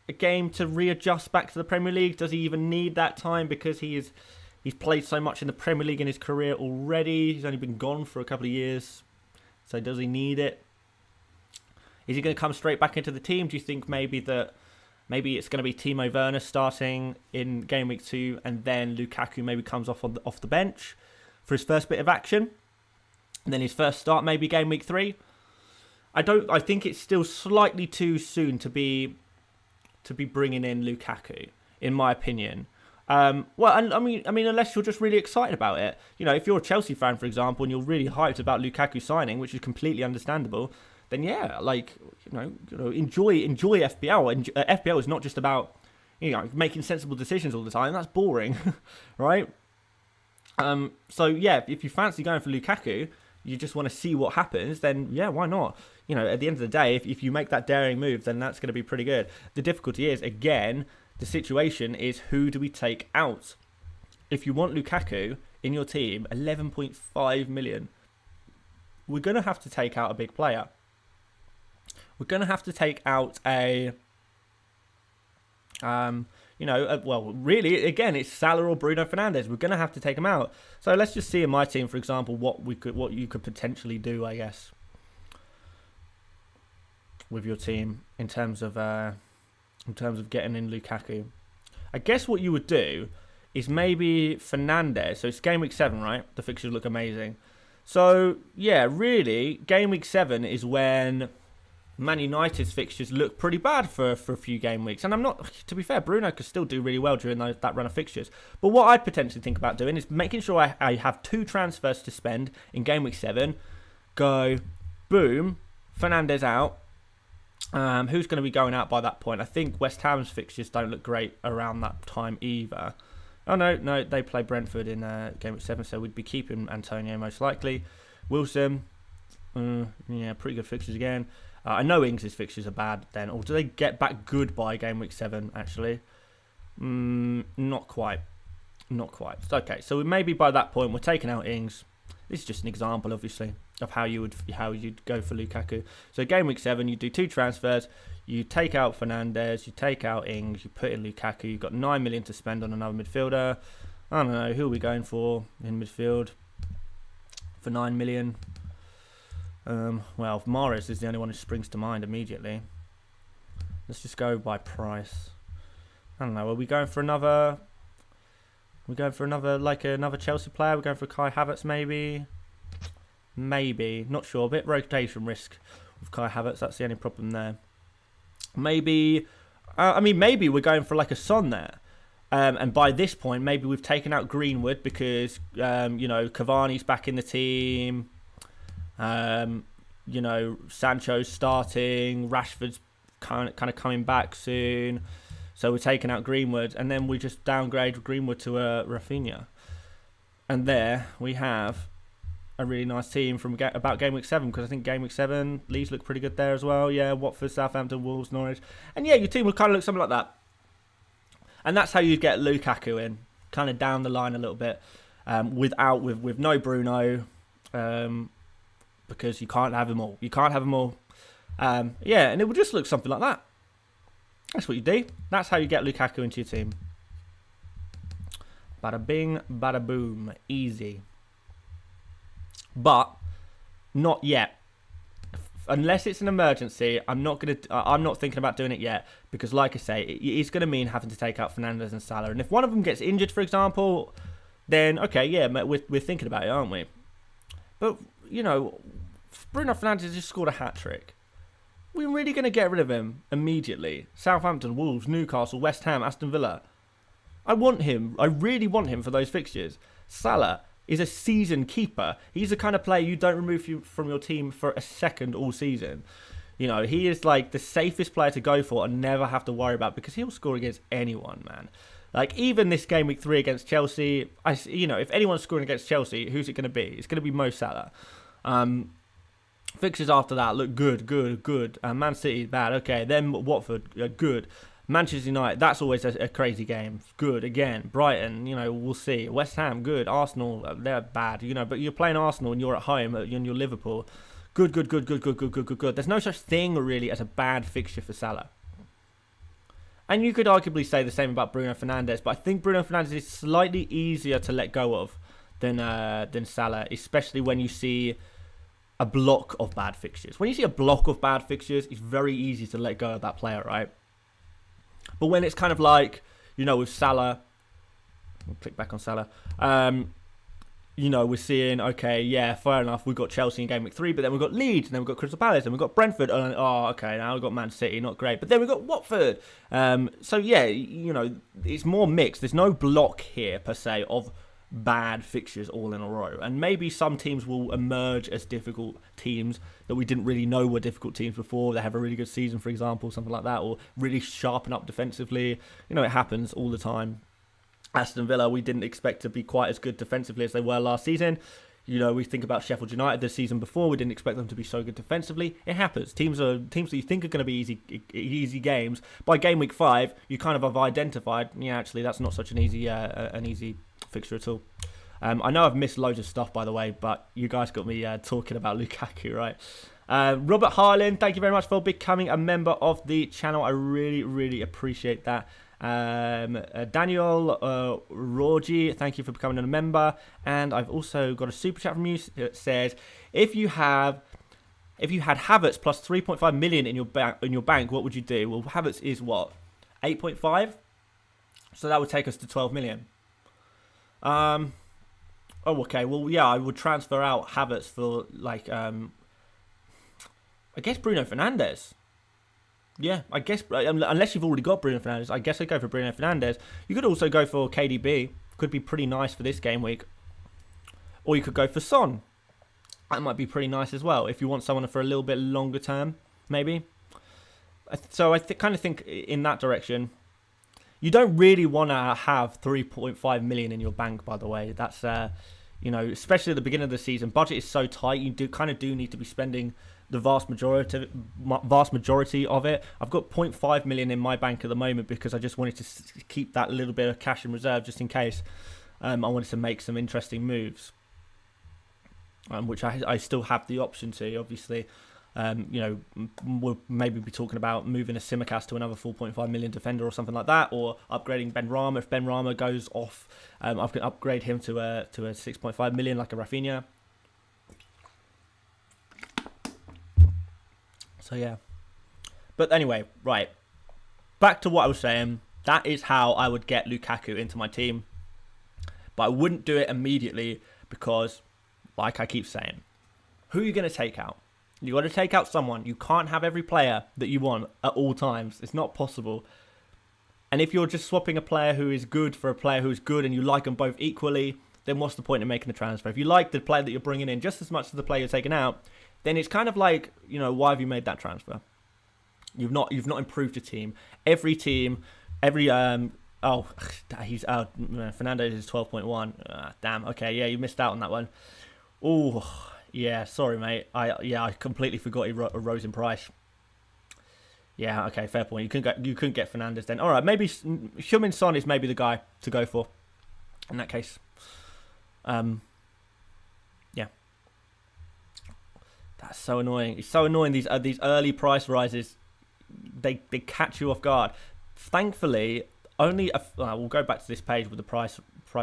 a game to readjust back to the Premier League? Does he even need that time because he's played so much in the Premier League in his career already? He's only been gone for a couple of years, so does he need it? Is he going to come straight back into the team? Do you think maybe it's going to be Timo Werner starting in game week 2, and then Lukaku maybe comes off the bench for his first bit of action, and then his first start maybe game week 3? I think it's still slightly too soon to be bringing in Lukaku, in my opinion. I mean, unless you're just really excited about it. If you're a Chelsea fan, for example, and you're really hyped about Lukaku signing, which is completely understandable, then yeah, enjoy FPL. And FPL is not just about making sensible decisions all the time. That's boring, right? So yeah, if you fancy going for Lukaku, you just want to see what happens, then yeah, why not? At the end of the day, if you make that daring move, then that's going to be pretty good. The difficulty is, again, the situation is, who do we take out? If you want Lukaku in your team, 11.5 million, we're going to have to take out a big player. We're going to have to take out really, again, it's Salah or Bruno Fernandes. We're going to have to take them out. So let's just see in my team, for example, what you could potentially do, I guess, with your team in terms of getting in Lukaku. I guess what you would do is maybe Fernandes. So it's game week 7, right? The fixtures look amazing. So yeah, really, game week 7 is when Man United's fixtures look pretty bad for a few game weeks. And to be fair, Bruno could still do really well during that run of fixtures. But what I'd potentially think about doing is making sure I have 2 transfers to spend in game week 7. Go, boom, Fernandes out. Who's going to be going out by that point? I think West Ham's fixtures don't look great around that time either. Oh, no, they play Brentford in game week 7, so we'd be keeping Antonio most likely. Wilson, pretty good fixtures again. I know Ings' fixtures are bad then. Or do they get back good by game week 7, actually? Not quite. Okay, so maybe by that point we're taking out Ings. This is just an example, obviously, of how you'd go for Lukaku. So game week 7, you do 2 transfers. You take out Fernandes, you take out Ings, you put in Lukaku. You've got 9 million to spend on another midfielder. I don't know, who are we going for in midfield for 9 million? Mahrez is the only one who springs to mind immediately. Let's just go by price. I don't know, are we going for another... another Chelsea player? We're going for Kai Havertz, maybe. Not sure. A bit rotation risk with Kai Havertz. That's the only problem there. Maybe we're going for a Son there. And by this point, maybe we've taken out Greenwood because Cavani's back in the team. Sancho's starting. Rashford's kind of coming back soon. So we're taking out Greenwood, and then we just downgrade Greenwood to Rafinha. And there we have a really nice team from about game week 7, because I think game week 7, Leeds look pretty good there as well. Yeah, Watford, Southampton, Wolves, Norwich. And yeah, your team will kind of look something like that. And that's how you'd get Lukaku in, kind of down the line a little bit, with no Bruno, because you can't have them all. And it will just look something like that. That's what you do. That's how you get Lukaku into your team. Bada bing, bada boom. Easy. But not yet. Unless it's an emergency, I'm not thinking about doing it yet, because like I say, it's going to mean having to take out Fernandes and Salah. And if one of them gets injured, for example, then okay, yeah, we're thinking about it, aren't we? But Bruno Fernandes just scored a hat-trick. We're really going to get rid of him immediately. Southampton, Wolves, Newcastle, West Ham, Aston Villa. I want him. I really want him for those fixtures. Salah is a season keeper. He's the kind of player you don't remove from your team for a second all season. He is the safest player to go for and never have to worry about, because he'll score against anyone, man. Even this game week 3 against Chelsea, if anyone's scoring against Chelsea, who's it going to be? It's going to be Mo Salah. Fixtures after that look good. Man City, bad. Okay, then Watford, good. Manchester United, that's always a crazy game. Good again. Brighton, we'll see. West Ham, good. Arsenal, they're bad. But you're playing Arsenal and you're at home and you're Liverpool. Good. There's no such thing really as a bad fixture for Salah. And you could arguably say the same about Bruno Fernandes, but I think Bruno Fernandes is slightly easier to let go of than Salah, especially when you see a block of bad fixtures. When you see a block of bad fixtures, it's very easy to let go of that player, right? But when it's kind of like, with Salah, I'll click back on Salah, we're seeing, okay, yeah, fair enough, we've got Chelsea in Gameweek 3, but then we've got Leeds, and then we've got Crystal Palace, and we've got Brentford, and okay, now we've got Man City, not great, but then we've got Watford. So yeah, it's more mixed. There's no block here, per se, of bad fixtures all in a row. And maybe some teams will emerge as difficult teams that we didn't really know were difficult teams before. They have a really good season, for example, something like that, or really sharpen up defensively. It happens all the time. Aston Villa, we didn't expect to be quite as good defensively as they were last season. We think about Sheffield United the season before. We didn't expect them to be so good defensively. It happens. Teams that you think are going to be easy games. By game week 5, you kind of have identified, actually, that's not such an easy fixture at all. I know I've missed loads of stuff, by the way, but you guys got me talking about Lukaku, right? Robert Harlan, thank you very much for becoming a member of the channel. I really, really appreciate that. Daniel Rogi, thank you for becoming a member. And I've also got a super chat from you that says, if you had Havertz plus 3.5 million in your bank, what would you do? Well, Havertz is what, 8.5, so that would take us to 12 million. Okay. Well, yeah, I would transfer out Havertz for I guess Bruno Fernandes. Yeah, I guess, unless you've already got Bruno Fernandes, I guess I'd go for Bruno Fernandes. You could also go for KDB. Could be pretty nice for this game week. Or you could go for Son. That might be pretty nice as well, if you want someone for a little bit longer term, maybe. So I kind of think in that direction. You don't really want to have 3.5 million in your bank, by the way. That's, especially at the beginning of the season. Budget is so tight, you do need to be spending the vast majority of it. I've got 0.5 million in my bank at the moment because I just wanted to keep that little bit of cash in reserve just in case I wanted to make some interesting moves, which I still have the option to, obviously. We'll maybe be talking about moving a Simicast to another 4.5 million defender or something like that, or upgrading Ben Rama. If Ben Rama goes off, I can upgrade him to a 6.5 million like a Rafinha. So yeah, but anyway, right, back to what I was saying. That is how I would get Lukaku into my team, but I wouldn't do it immediately because, like I keep saying, who are you going to take out? You got to take out someone. You can't have every player that you want at all times. It's not possible. And if you're just swapping a player who is good for a player who's good and you like them both equally, then what's the point in making the transfer? If you like the player that you're bringing in just as much as the player you're taking out, then it's kind of like, why have you made that transfer? You've not improved your team. Every team, Fernandes is 12.1. Damn. Okay, yeah, you missed out on that one. Oh, yeah, sorry, mate. I completely forgot he rose in price. Yeah, okay, fair point. You couldn't get Fernandes then. All right, maybe Heung-min Son is maybe the guy to go for in that case. Yeah. That's so annoying. It's so annoying. These early price rises, they catch you off guard. Thankfully, we'll go back to this page with the price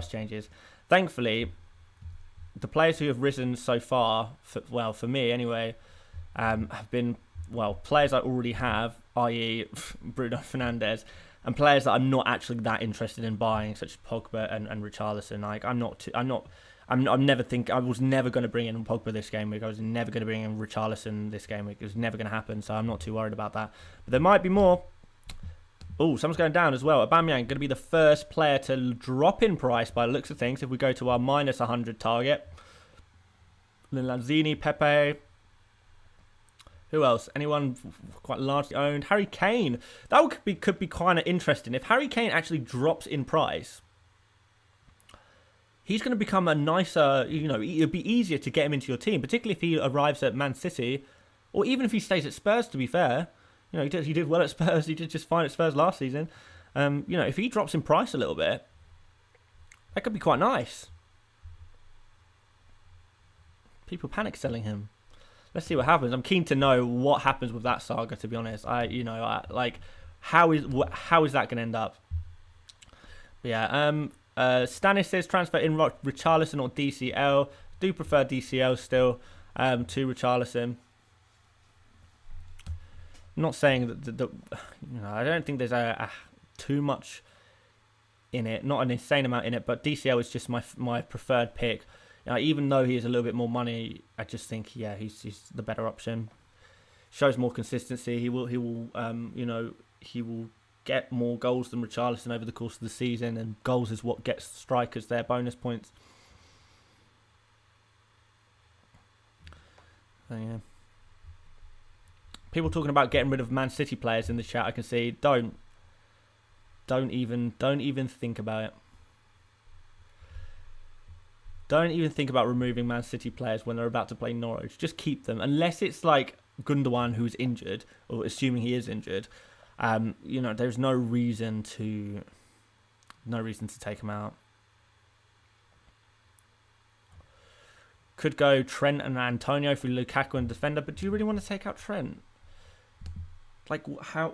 changes. Thankfully, the players who have risen so far, for me anyway, have been players I already have, i.e. Bruno Fernandes, and players that I'm not actually that interested in buying, such as Pogba and Richarlison. Like I was never going to bring in Pogba this game week. I was never going to bring in Richarlison this game week. It was never going to happen, so I'm not too worried about that. But there might be more. Oh, someone's going down as well. Aubameyang going to be the first player to drop in price by the looks of things if we go to our minus 100 target. Lanzini, Pepe. Who else? Anyone quite largely owned? Harry Kane. That could be kind of interesting. If Harry Kane actually drops in price, he's going to become a nicer, it'd be easier to get him into your team, particularly if he arrives at Man City, or even if he stays at Spurs, to be fair. He did well at Spurs. He did just fine at Spurs last season. If he drops in price a little bit, that could be quite nice. People panic selling him. Let's see what happens. I'm keen to know what happens with that saga, to be honest. How is that going to end up? But yeah. Stanis says transfer in Richarlison or DCL. Do prefer DCL still. to Richarlison. I'm not saying that I don't think there's too much in it, not an insane amount in it, but DCL is just my preferred pick. Even though he is a little bit more money, I just think he's the better option. Shows more consistency. He will get more goals than Richarlison over the course of the season, and goals is what gets strikers their bonus points. So, yeah. People talking about getting rid of Man City players in the chat. I can see. Don't even think about it. Don't even think about removing Man City players when they're about to play Norwich. Just keep them, unless it's like Gundogan who's injured, or assuming he is injured. There's no reason to take him out. Could go Trent and Antonio for Lukaku and defender, but do you really want to take out Trent? Like, how?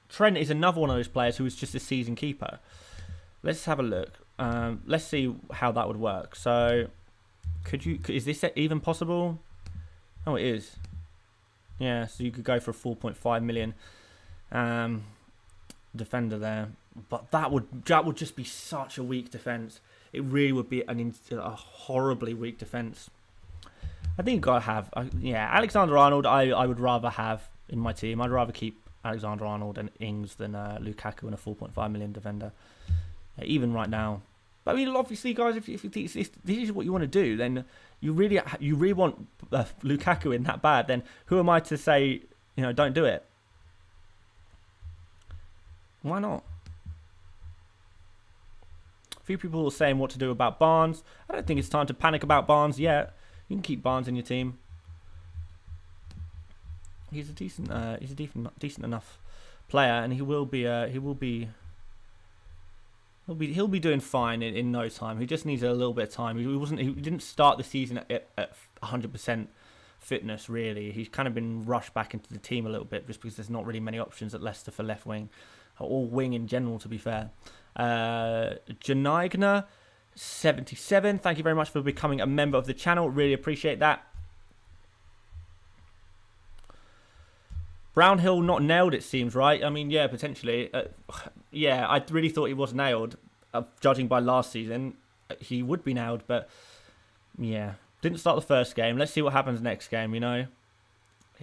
Trent is another one of those players who is just a season keeper. Let's have a look. Let's see how that would work. So, is this even possible? Oh, it is. Yeah, so you could go for a 4.5 million defender there, but that would just be such a weak defense. It really would be a horribly weak defense. I think you've got to have, Alexander-Arnold. I would rather have in my team. I'd rather keep Alexander-Arnold and Ings than Lukaku and a 4.5 million defender. Even right now. But I mean, obviously, guys, if this is what you want to do, then you really want Lukaku in that bad. Then who am I to say don't do it? Why not? A few people are saying what to do about Barnes. I don't think it's time to panic about Barnes yet. You can keep Barnes in your team. He's a decent enough player, and he'll be doing fine in no time. He just needs a little bit of time. He didn't start the season at 100% fitness really. He's kind of been rushed back into the team a little bit just because there's not really many options at Leicester for left wing, or wing in general, to be fair. Janigna 77, thank you very much for becoming a member of the channel. Really appreciate that. Brownhill not nailed, it seems, right? I mean, yeah, potentially. I really thought he was nailed. Judging by last season, he would be nailed, but yeah, didn't start the first game. Let's see what happens next game.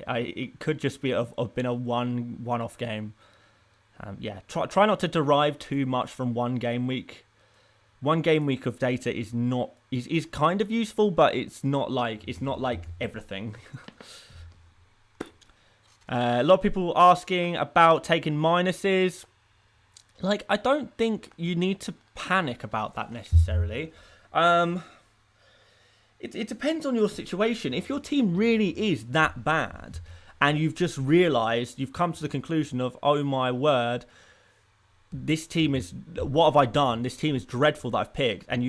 It could just be been a one-off game. Try not to derive too much from one game week. One game week of data is kind of useful, but it's not like everything. A lot of people asking about taking minuses. I don't think you need to panic about that necessarily. It depends on your situation. If your team really is that bad, and you've just realised, you've come to the conclusion of, oh my word, this team is, what have I done? This team is dreadful that I've picked. And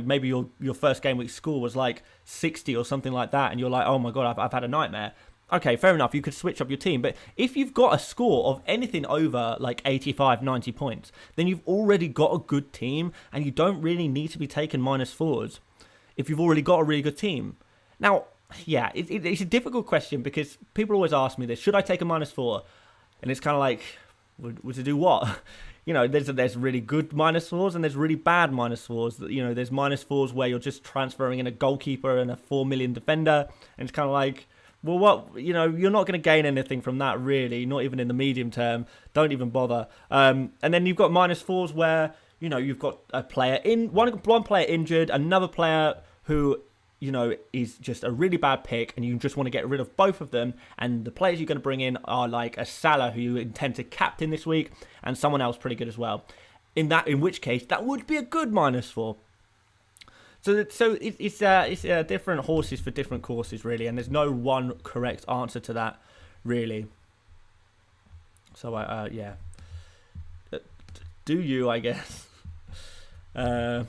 maybe your first game week score was like 60 or something like that, and you're like, oh my god, I've had a nightmare. Okay, fair enough, you could switch up your team. But if you've got a score of anything over like 85, 90 points, then you've already got a good team, and you don't really need to be taking -4s if you've already got a really good team. Now, yeah, it's a difficult question because people always ask me this: should I take a -4? And it's kind of like, well, to do what? There's really good -4s and there's really bad -4s. There's -4s where you're just transferring in a goalkeeper and a 4 million defender, and it's kind of like, well, what, you're not going to gain anything from that, really, not even in the medium term. Don't even bother. And then you've got -4s where, you've got a player one player injured, another player who, is just a really bad pick, and you just want to get rid of both of them. And the players you're going to bring in are like a Salah, who you intend to captain this week, and someone else pretty good as well. In which case, that would be a good -4. So it's different horses for different courses, really, and there's no one correct answer to that, really. So do you? I guess. I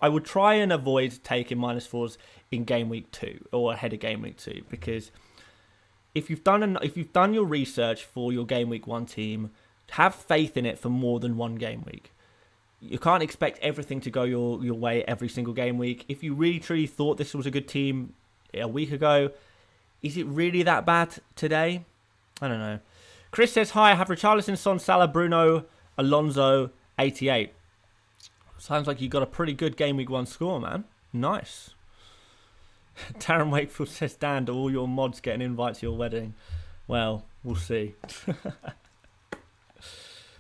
would try and avoid taking -4s in game week 2 or ahead of game week 2, because if you've done your research for your game week 1 team, have faith in it for more than one game week. you can't expect everything to go your way every single game week. If you really truly thought this was a good team a week ago, is it really that bad today? I don't know. Chris says, hi, I have Richarlison, Son, Salah, Bruno, Alonso, 88. Sounds like you got a pretty good Game Week 1 score, man. Nice. Darren Wakefield says, Dan, do all your mods get an invite to your wedding? Well, we'll see.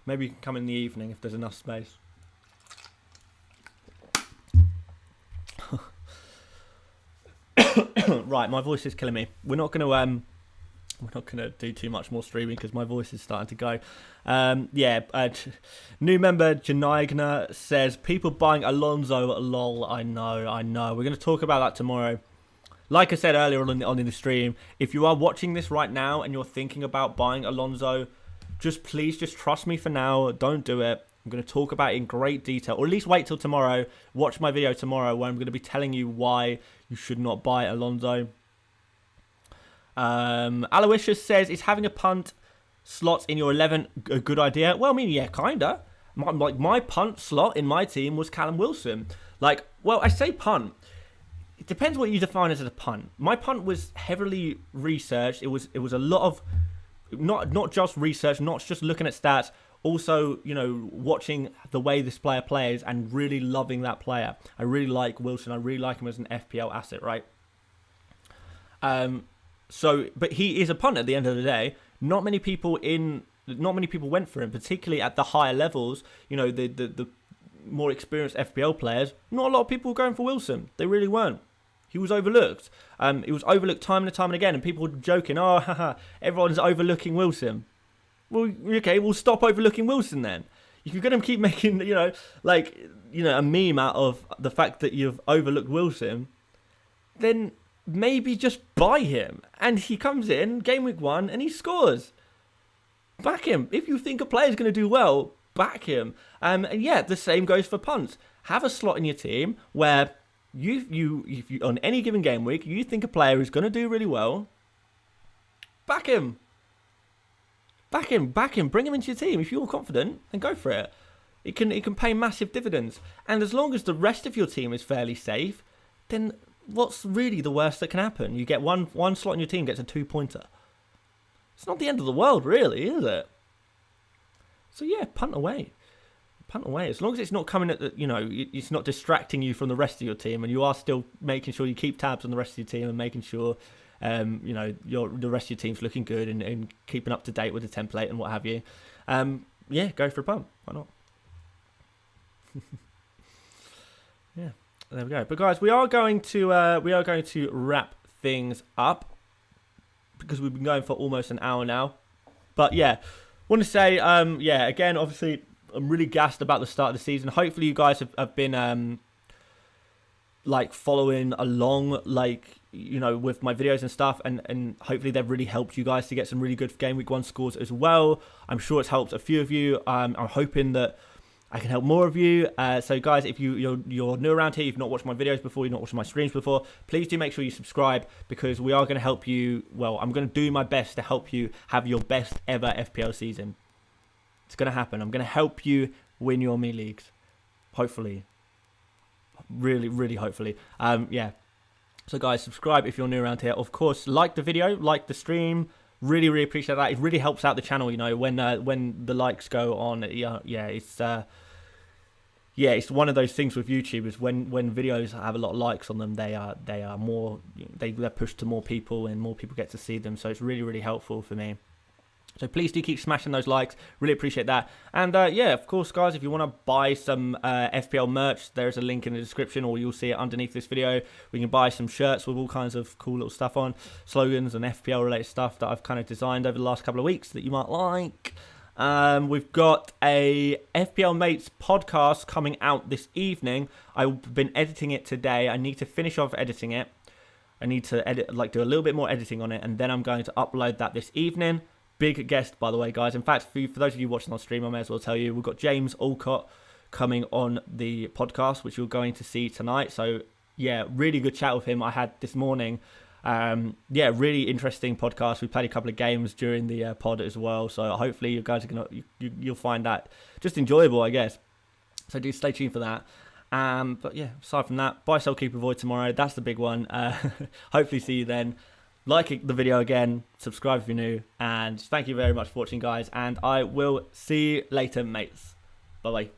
Maybe you can come in the evening if there's enough space. Right, my voice is killing me. We're not going to do too much more streaming because my voice is starting to go. New member Janigna says, people buying Alonso, lol. I know. We're going to talk about that tomorrow. Like I said earlier on in the stream, if you are watching this right now and you're thinking about buying Alonso, please trust me for now. Don't do it. I'm going to talk about it in great detail, or at least wait till tomorrow. Watch my video tomorrow where I'm going to be telling you why you should not buy Alonso. Aloysius says, is having a punt slot in your 11 a good idea? Well, I mean, yeah, kinda. My punt slot in my team was Callum Wilson. I say punt. It depends what you define as a punt. My punt was heavily researched. It was a lot of not just research, not just looking at stats. Also, watching the way this player plays and really loving that player. I really like Wilson. I really like him as an FPL asset, right? But he is a punt at the end of the day. Not many people went for him, particularly at the higher levels. The more experienced FPL players. Not a lot of people were going for Wilson. They really weren't. He was overlooked. It was overlooked time and time and again, and people were joking, everyone's overlooking Wilson. Well, okay, we'll stop overlooking Wilson then. If you're going to keep making, a meme out of the fact that you've overlooked Wilson, then maybe just buy him. And he comes in, Game Week 1, and he scores. Back him. If you think a player's going to do well, back him. And yeah, the same goes for punts. Have a slot in your team where if you on any given game week, you think a player is going to do really well, back him. Back him, bring him into your team. If you're confident, then go for it. It can pay massive dividends. And as long as the rest of your team is fairly safe, then what's really the worst that can happen? You get one slot in your team gets a 2-pointer. It's not the end of the world, really, is it? So yeah, punt away. As long as it's not coming at it's not distracting you from the rest of your team, and you are still making sure you keep tabs on the rest of your team and making sure the rest of your team's looking good and keeping up to date with the template and what have you. Go for a punt. Why not? Yeah, there we go. But guys, we are going to wrap things up because we've been going for almost an hour now. But yeah, want to say again, obviously I'm really gassed about the start of the season. Hopefully you guys have been following along with my videos and stuff, and hopefully they've really helped you guys to get some really good Game Week 1 scores as well. I'm sure it's helped a few of you. I'm hoping that I can help more of you. So guys, if you're new around here, you've not watched my videos before, you've not watched my streams before, please do make sure you subscribe, because we are going to help you. Well, I'm going to do my best to help you have your best ever FPL season. It's going to happen. I'm going to help you win your me leagues. Hopefully. Really, really hopefully. So guys, subscribe if you're new around here. Of course, like the video, like the stream. Really, really appreciate that. It really helps out the channel, when the likes go on. It's one of those things with YouTube is when videos have a lot of likes on them, they're pushed to more people and more people get to see them. So it's really, really helpful for me. So please do keep smashing those likes. Really appreciate that. And of course, guys, if you want to buy some FPL merch, there's a link in the description, or you'll see it underneath this video. We can buy some shirts with all kinds of cool little stuff on, slogans and FPL related stuff that I've kind of designed over the last couple of weeks that you might like. We've got a FPL Mates podcast coming out this evening. I've been editing it today. I need to finish off editing it. I need to do a little bit more editing on it, and then I'm going to upload that this evening. Big guest, by the way, guys. In fact, for those of you watching on stream, I may as well tell you, we've got James Alcott coming on the podcast, which you're going to see tonight. So, yeah, really good chat with him I had this morning. Really interesting podcast. We played a couple of games during the pod as well. So hopefully you guys are you'll find that just enjoyable, I guess. So do stay tuned for that. But yeah, aside from that, buy, sell, keep, avoid tomorrow. That's the big one. Hopefully see you then. Like the video again, subscribe if you're new, and thank you very much for watching, guys, and I will see you later, mates. Bye bye.